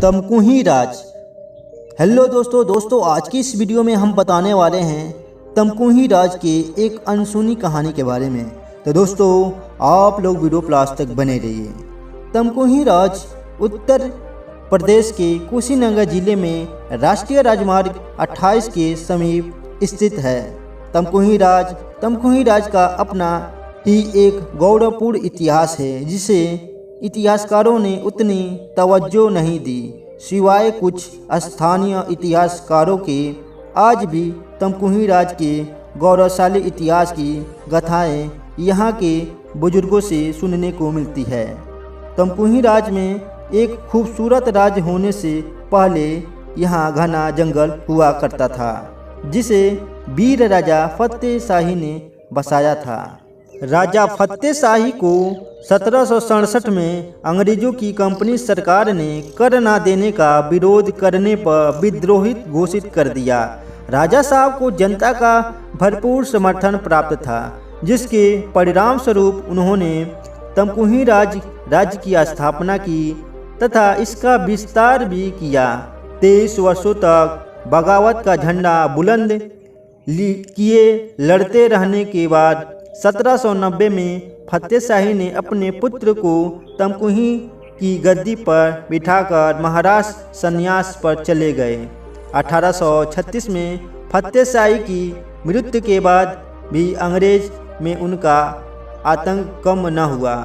तमकुही राज। Hello दोस्तों आज की इस वीडियो में हम बताने वाले हैं तमकुही राज के एक अनसुनी कहानी के बारे में। तो दोस्तों आप लोग वीडियो लास्ट तक बने रहिए। तमकुही राज उत्तर प्रदेश के कुशीनगर जिले में राष्ट्रीय राजमार्ग 28 के समीप स्थित है। तमकुही राज का अपना ही एक गौरवपूर्ण इतिहास है, जिसे इतिहासकारों ने उतनी तवज्जो नहीं दी। सिवाय कुछ स्थानीय इतिहासकारों के आज भी तमकुही राज के गौरवशाली इतिहास की गाथाएं यहाँ के बुजुर्गों से सुनने को मिलती है। तमकुही राज में एक खूबसूरत राज्य होने से पहले यहाँ घना जंगल हुआ करता था, जिसे वीर राजा फतेह शाही ने बसाया था। राजा फतेह शाही को 1767 में अंग्रेजों की कंपनी सरकार ने कर न देने का विरोध करने पर विद्रोहित घोषित कर दिया। राजा साहब को जनता का भरपूर समर्थन प्राप्त था, जिसके परिणाम स्वरूप उन्होंने तमकुही राज्य की स्थापना की तथा इसका विस्तार भी किया। 23 वर्षों तक बगावत का झंडा बुलंद किए लड़ते रहने के बाद 1790 में फतेह शाही ने अपने पुत्र को तमकुही की गद्दी पर बिठाकर महाराष्ट्र संन्यास पर चले गए। 1836 में फतेह शाही की मृत्यु के बाद भी अंग्रेज में उनका आतंक कम न हुआ।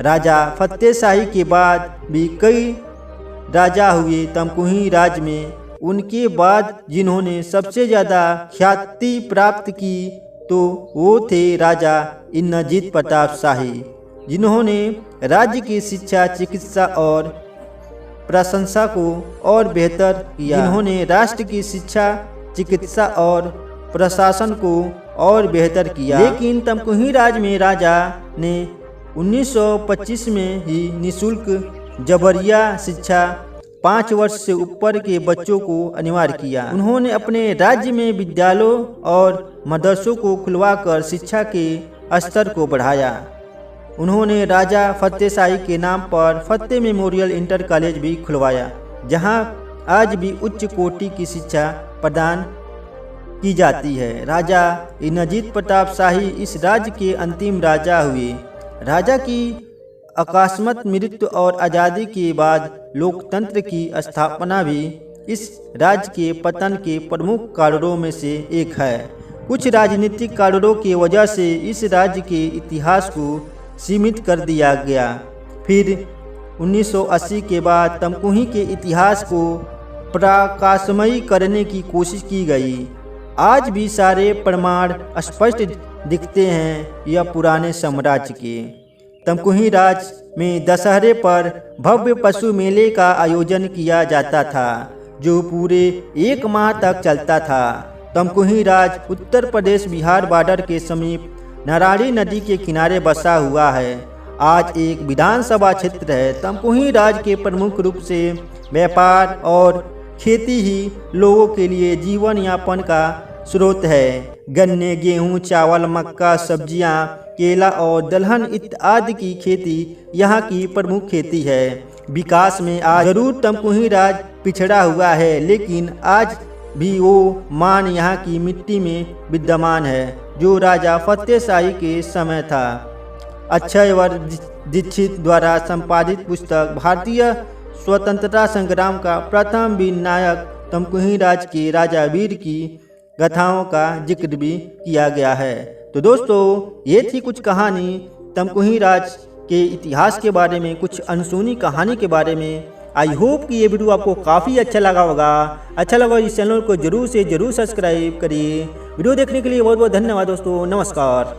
राजा फतेह शाही के बाद भी कई राजा हुए। तमकुही राज्य में उनके बाद जिन्होंने सबसे ज़्यादा ख्याति प्राप्त की तो वो थे राजा इंद्रजीत प्रताप शाही, जिन्होंने राज्य की शिक्षा, चिकित्सा और प्रशंसा को और बेहतर किया। जिन्होंने राष्ट्र की शिक्षा, चिकित्सा और प्रशासन को और बेहतर किया। लेकिन तमकुही राज्य में राजा ने 1925 में ही निःशुल्क जबरिया शिक्षा 5 वर्ष से ऊपर के बच्चों को अनिवार्य किया। उन्होंने अपने राज्य में विद्यालयों और मदरसों को खुलवाकर शिक्षा के स्तर को बढ़ाया। उन्होंने राजा फतेह शाही के नाम पर फतेह मेमोरियल इंटर कॉलेज भी खुलवाया, जहां आज भी उच्च कोटि की शिक्षा प्रदान की जाती है। राजा इंद्रजीत प्रताप शाही इस राज्य के अंतिम राजा हुए। राजा की अकस्मात मृत्यु और आज़ादी के बाद लोकतंत्र की स्थापना भी इस राज्य के पतन के प्रमुख कारणों में से एक है। कुछ राजनीतिक कारणों की वजह से इस राज्य के इतिहास को सीमित कर दिया गया। फिर 1980 के बाद तमकुही के इतिहास को प्रकाशमयी करने की कोशिश की गई। आज भी सारे प्रमाण स्पष्ट दिखते हैं यह पुराने साम्राज्य के। तमकुही राज्य में दशहरे पर भव्य पशु मेले का आयोजन किया जाता था, जो पूरे 1 माह तक चलता था। तमकुही राज्य उत्तर प्रदेश बिहार बॉर्डर के समीप नारायणी नदी के किनारे बसा हुआ है। आज एक विधानसभा क्षेत्र है। तमकुही राज्य के प्रमुख रूप से व्यापार और खेती ही लोगों के लिए जीवन यापन का स्रोत है। गन्ने, गेहूं, चावल, मक्का, सब्जियां, केला और दलहन इत्यादि की खेती यहाँ की प्रमुख खेती है। विकास में आज जरूर तमकुही राज्य पिछड़ा हुआ है, लेकिन आज भी वो मान यहाँ की मिट्टी में विद्यमान है, जो राजा फतेह शाही के समय था। अक्षयवर दीक्षित द्वारा संपादित पुस्तक भारतीय स्वतंत्रता संग्राम का प्रथम वीर नायक तमकुही राज्य के राजा वीर की गाथाओं का जिक्र भी किया गया है। तो दोस्तों ये थी कुछ कहानी तमकुही राज्य के इतिहास के बारे में, कुछ अनसुनी कहानी के बारे में। आई होप कि ये वीडियो आपको काफ़ी अच्छा लगा होगा। अच्छा लगा इस चैनल को जरूर से जरूर सब्सक्राइब करिए। वीडियो देखने के लिए बहुत बहुत धन्यवाद दोस्तों। नमस्कार।